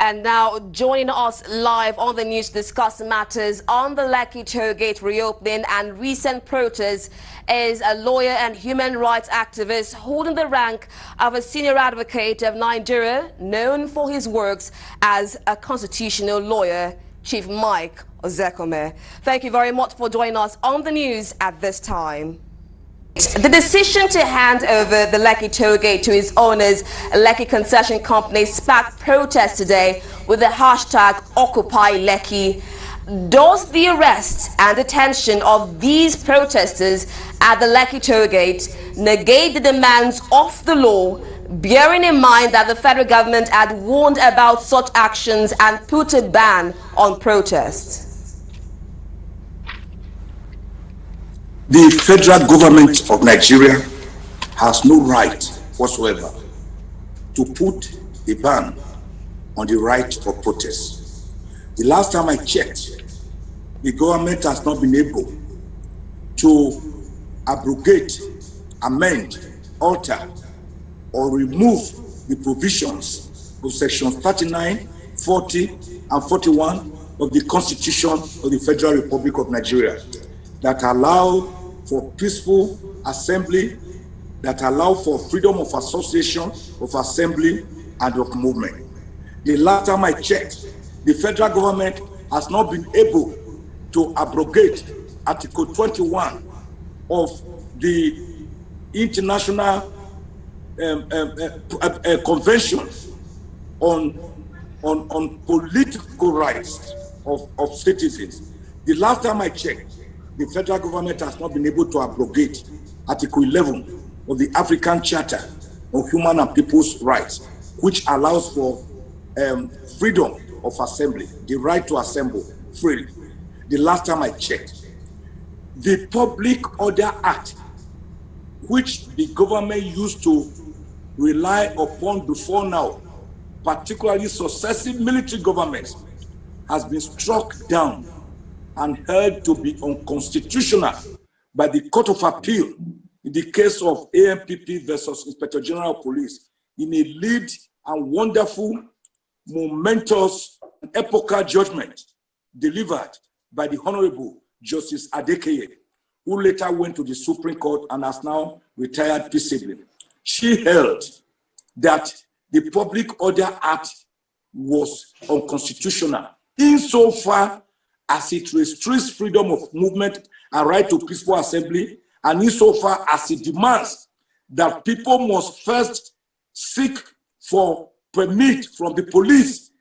And now joining us live on the news to discuss matters on the Lekki toll gate reopening and recent protests is a lawyer and human rights activist holding the rank of a senior advocate of Nigeria, known for his works as a constitutional lawyer, Chief Mike Ozekhome. Thank you very much for joining us on the news at this time. The decision to hand over the Lekki toll gate to its owners, Lekki Concession Company, sparked protests today with the hashtag Occupy Lekki. Does the arrest and detention of these protesters at the Lekki toll gate negate the demands of the law, bearing in mind that the federal government had warned about such actions and put a ban on protests? The federal government of Nigeria has no right whatsoever to put a ban on the right of protest. The last time I checked, the government has not been able to abrogate, amend, alter, or remove the provisions of sections 39, 40, and 41 of the Constitution of the Federal Republic of Nigeria that allow for peaceful assembly, that allow for freedom of association, of assembly, and of movement. The last time I checked, the federal government has not been able to abrogate Article 21 of the International Convention on political rights of citizens. The last time I checked, the federal government has not been able to abrogate Article 11 of the African Charter on Human and People's Rights, which allows for freedom of assembly, the right to assemble freely. The last time I checked, the Public Order Act, which the government used to rely upon before now, particularly successive military governments, has been struck down and held to be unconstitutional by the Court of Appeal in the case of AMPP versus Inspector General of Police, in a lead and wonderful, momentous, epochal judgment delivered by the Honorable Justice Adekeye, who later went to the Supreme Court and has now retired peaceably. She held that the Public Order Act was unconstitutional insofar as it restricts freedom of movement and right to peaceful assembly, and insofar as it demands that people must first seek for permit from the police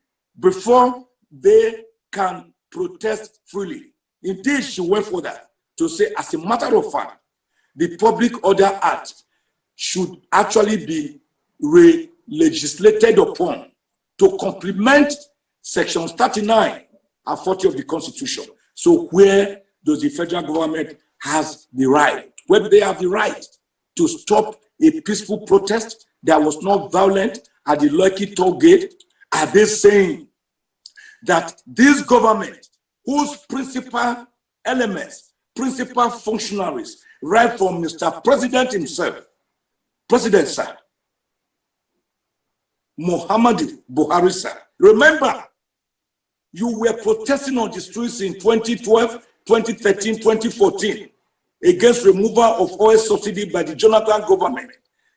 before they can protest freely. Indeed, she went further to say, as a matter of fact, the Public Order Act should actually be re-legislated upon to complement sections 39 and 40 of the Constitution. So where does the federal government has the right? Where do they have the right to stop a peaceful protest that was not violent at the Lekki toll gate? Are they saying that this government, whose principal elements, principal functionaries, right from Mr. President himself, President sir, Muhammadu Buhari sir, remember, you were protesting on the streets in 2012, 2013, 2014 against removal of oil subsidy by the Jonathan government.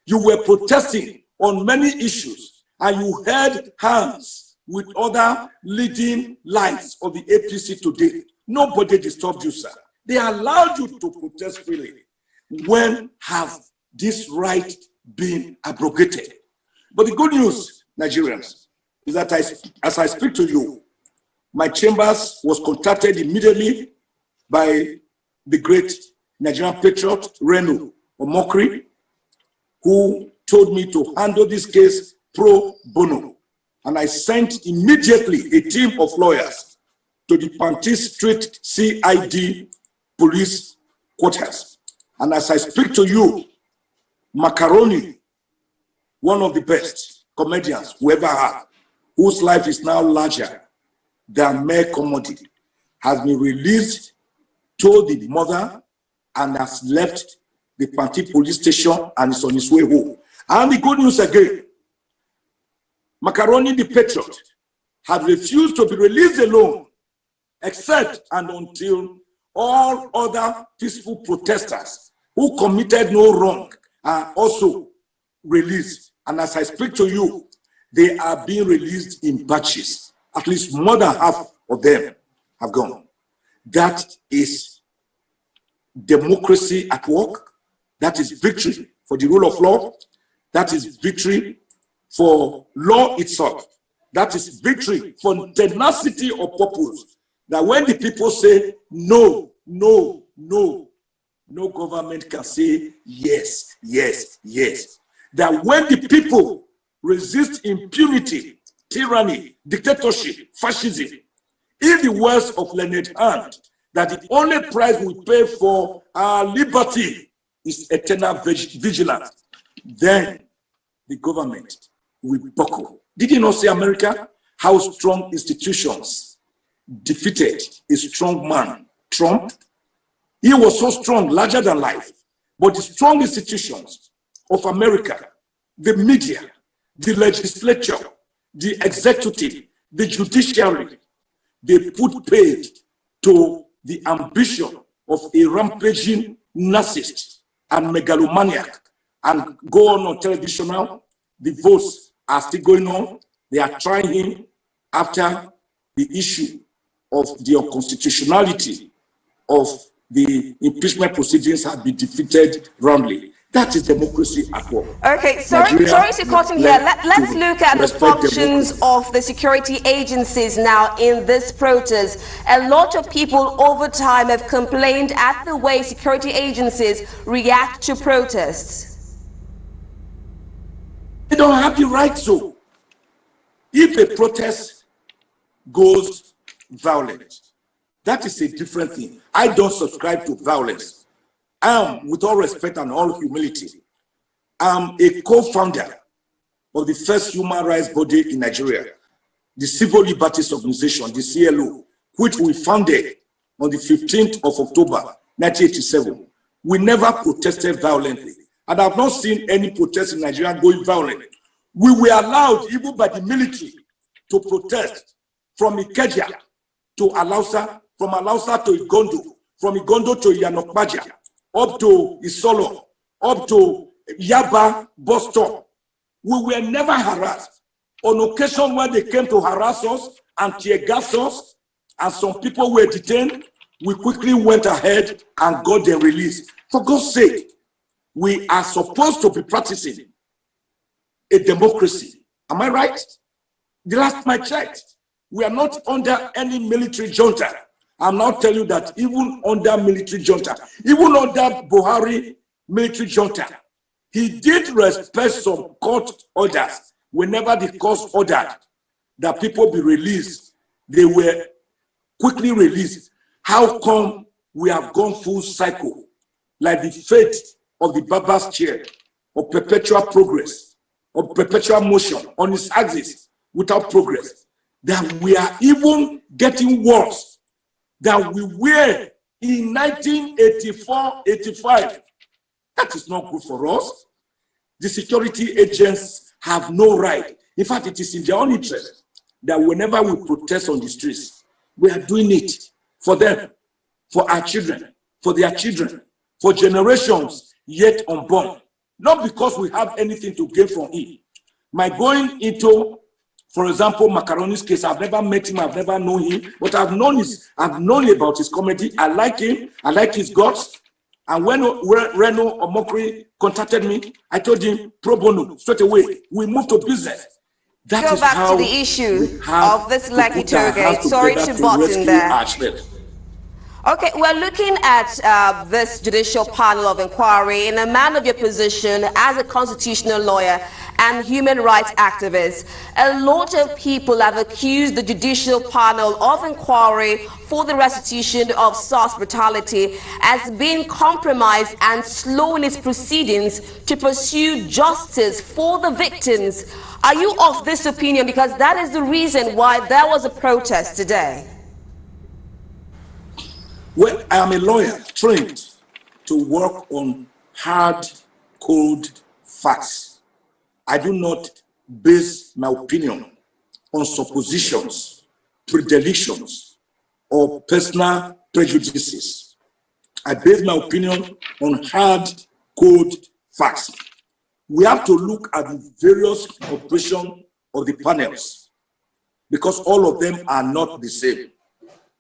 You were protesting on many issues, and you held hands with other leading lights of the APC today. Nobody disturbed you, sir. They allowed you to protest freely. When have this right been abrogated? But the good news, Nigerians, is that as I speak to you, my chambers was contacted immediately by the great Nigerian patriot, Renu Omokri, who told me to handle this case pro bono. And I sent immediately a team of lawyers to the Panti Street CID police quarters. And as I speak to you, Macaroni, one of the best comedians we ever had, whose life is now larger than mere commodity, has been released to the mother and has left the Panti police station and is on his way home. And the good news again, Macaroni the patriot had refused to be released alone, except and until all other peaceful protesters who committed no wrong are also released. And as I speak to you, they are being released in batches. At least more than half of them have gone. That is democracy at work. That is victory for the rule of law. That is victory for law itself. That is victory for tenacity of purpose. That when the people say no, no, no, no government can say yes, yes, yes. That when the people resist impunity, tyranny, dictatorship, fascism, in the words of Leonard Hand, that the only price we pay for our liberty is eternal vigilance, then the government will buckle. Did you not see America? How strong institutions defeated a strong man, Trump? He was so strong, larger than life. But the strong institutions of America, the media, the legislature, the executive, the judiciary, they put paid to the ambition of a rampaging narcissist and megalomaniac, and go on television now. The votes are still going on. They are trying him after the issue of the unconstitutionality of the impeachment proceedings have been defeated roundly. That is democracy at work. Okay, sorry to cut in here. Let's look at the functions of the security agencies now in this protest. A lot of people over time have complained at the way security agencies react to protests. They don't have the right to. If a protest goes violent, that is a different thing. I don't subscribe to violence. With all respect and all humility, I'm a co-founder of the first human rights body in Nigeria, the Civil Liberties Organization, the CLO, which we founded on the 15th of October, 1987. We never protested violently, and I've not seen any protest in Nigeria going violent. We were allowed, even by the military, to protest from Ikeja to Alausa, from Alausa to Igondo, from Igondo to Yanokbaja, up to Isolo, up to Yaba bus stop. We were never harassed. On occasion when they came to harass us and tear gas us, and some people were detained, we quickly went ahead and got them released. For God's sake, we are supposed to be practicing a democracy. Am I right? The last time I checked, we are not under any military junta. I'm now telling you that even under military junta, even under Buhari military junta, he did respect some court orders. Whenever the court ordered that people be released, they were quickly released. How come we have gone full cycle, like the fate of the Baba's chair, of perpetual progress, of perpetual motion on its axis without progress, that we are even getting worse than we were in 1984-85. That is not good for us. The security agents have no right. In fact, it is in their own interest that whenever we protest on the streets, we are doing it for them, for our children, for their children, for generations yet unborn. Not because we have anything to gain from it. My going into, for example, Macaroni's case, I've never met him, I've never known him, but I've known about his comedy. I like him, I like his guts. And when Reno Omokri contacted me, I told him, pro bono, straight away, we moved to business. That Go back to the issue of this Lekki Tollgate. Sorry to butt in there. Okay, we're looking at this judicial panel of inquiry in a man of your position as a constitutional lawyer and human rights activist. A lot of people have accused the judicial panel of inquiry for the restitution of SARS brutality as being compromised and slow in its proceedings to pursue justice for the victims. Are you of this opinion? Because that is the reason why there was a protest today. Well, I am a lawyer trained to work on hard, cold facts. I do not base my opinion on suppositions, predilections, or personal prejudices. I base my opinion on hard, cold facts. We have to look at the various operations of the panels because all of them are not the same.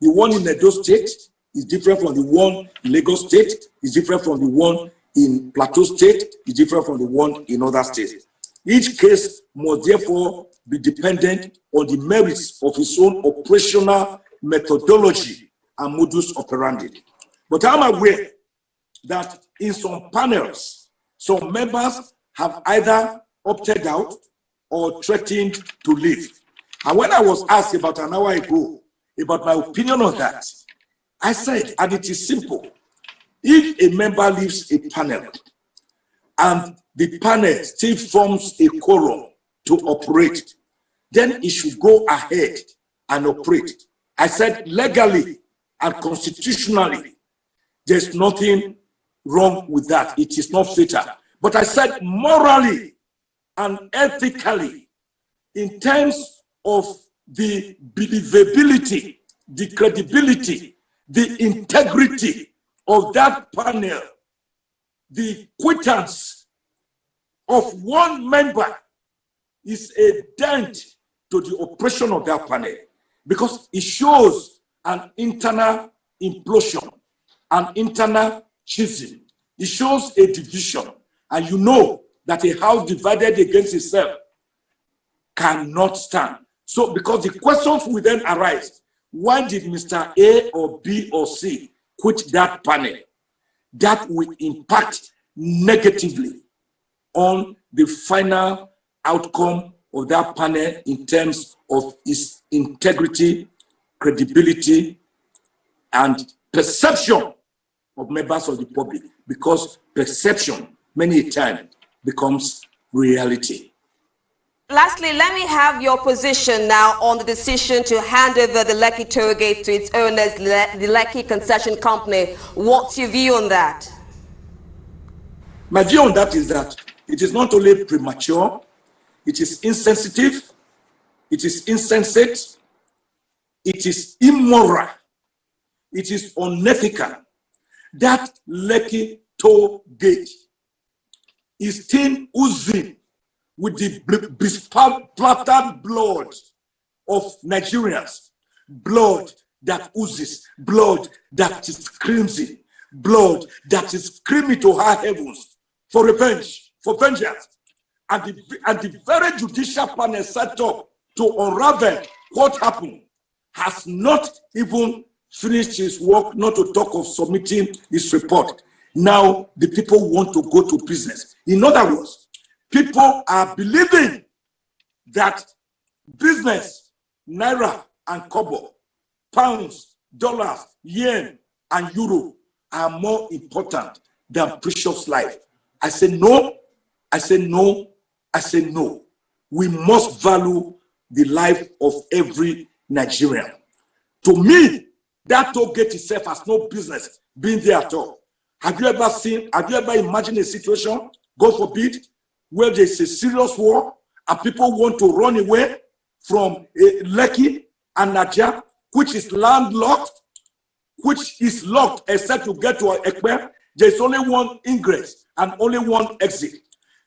The one in Edo State is different from the one in Lagos State, is different from the one in Plateau State, is different from the one in other states. Each case must therefore be dependent on the merits of its own operational methodology and modus operandi. But I'm aware that in some panels, some members have either opted out or threatened to leave. And when I was asked about an hour ago about my opinion on that, I said, and it is simple, if a member leaves a panel and the panel still forms a quorum to operate, then it should go ahead and operate. I said legally and constitutionally, there's nothing wrong with that. It is not fatal. But I said morally and ethically, in terms of the believability, the credibility, the integrity of that panel, the quittance of one member is a dent to the operation of that panel because it shows an internal implosion, an internal schism. It shows a division. And you know that a house divided against itself cannot stand. So, because the questions will then arise, why did Mr. A or B or C quit that panel? That will impact negatively on the final outcome of that panel in terms of its integrity, credibility, and perception of members of the public, because perception many times becomes reality. Lastly, let me have your position now on the decision to hand over the Lekki toll gate to its owners, the Lekki Concession Company. What's your view on that? My view on that is that it is not only premature, it is insensitive, it is insensate, it is immoral, it is unethical. That Lekki toll gate is still oozing with the splattered blood of Nigerians, blood that oozes, blood that is crimson, blood that is screaming to high heavens for revenge, for vengeance. And the very judicial panel set up to unravel what happened has not even finished his work, not to talk of submitting his report. Now the people want to go to business. In other words, people are believing that business, naira and kobo, pounds, dollars, yen, and euro are more important than precious life. I say no, I say no, I say no. We must value the life of every Nigerian. To me, that toll gate itself has no business being there at all. Have you ever imagined a situation, God forbid, where there's a serious war and people want to run away from Lekki and Naija, which is landlocked, which is locked except you get to Ekpe? There's only one ingress and only one exit.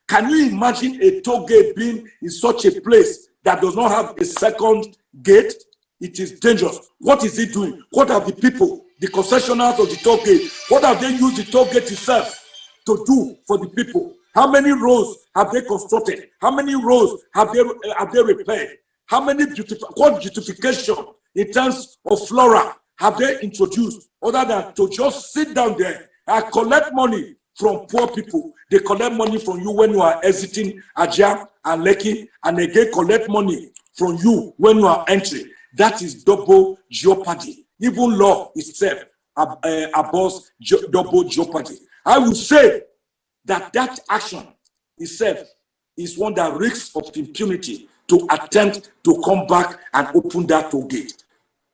Can you imagine a toll gate being in such a place that does not have a second gate? It is dangerous. What is it doing? What are the people, the concessionaires of the toll gate, what have they used the toll gate itself to do for the people? How many roads have they constructed? How many roads have they repaired? How many what beautification in terms of flora have they introduced other than to just sit down there and collect money from poor people? They collect money from you when you are exiting Ajah and Lekki, and again collect money from you when you are entering. That is double jeopardy. Even law itself abhors double jeopardy. I would say that that action itself is one that risks of impunity to attempt to come back and open that toll gate.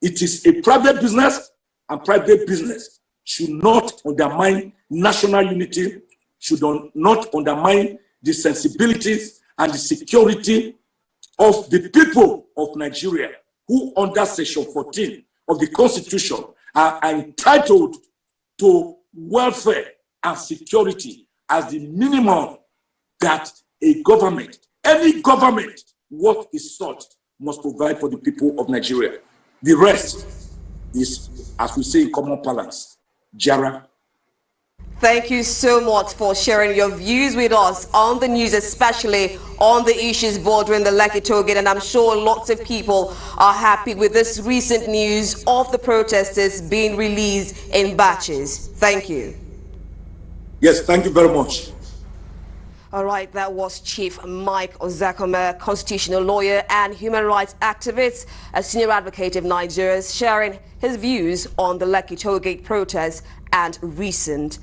It is a private business, and private business should not undermine national unity, should not undermine the sensibilities and the security of the people of Nigeria who under Section 14 of the Constitution are entitled to welfare and security as the minimum that a government, any government, what is sought, must provide for the people of Nigeria. The rest is, as we say in common parlance, Jara. Thank you so much for sharing your views with us on the news, especially on the issues bordering the Lekki tollgate. And I'm sure lots of people are happy with this recent news of the protesters being released in batches. Thank you. Yes, thank you very much. All right, that was Chief Mike Ozekhome, constitutional lawyer and human rights activist, a senior advocate of Nigeria, sharing his views on the Lekki tollgate protests and recent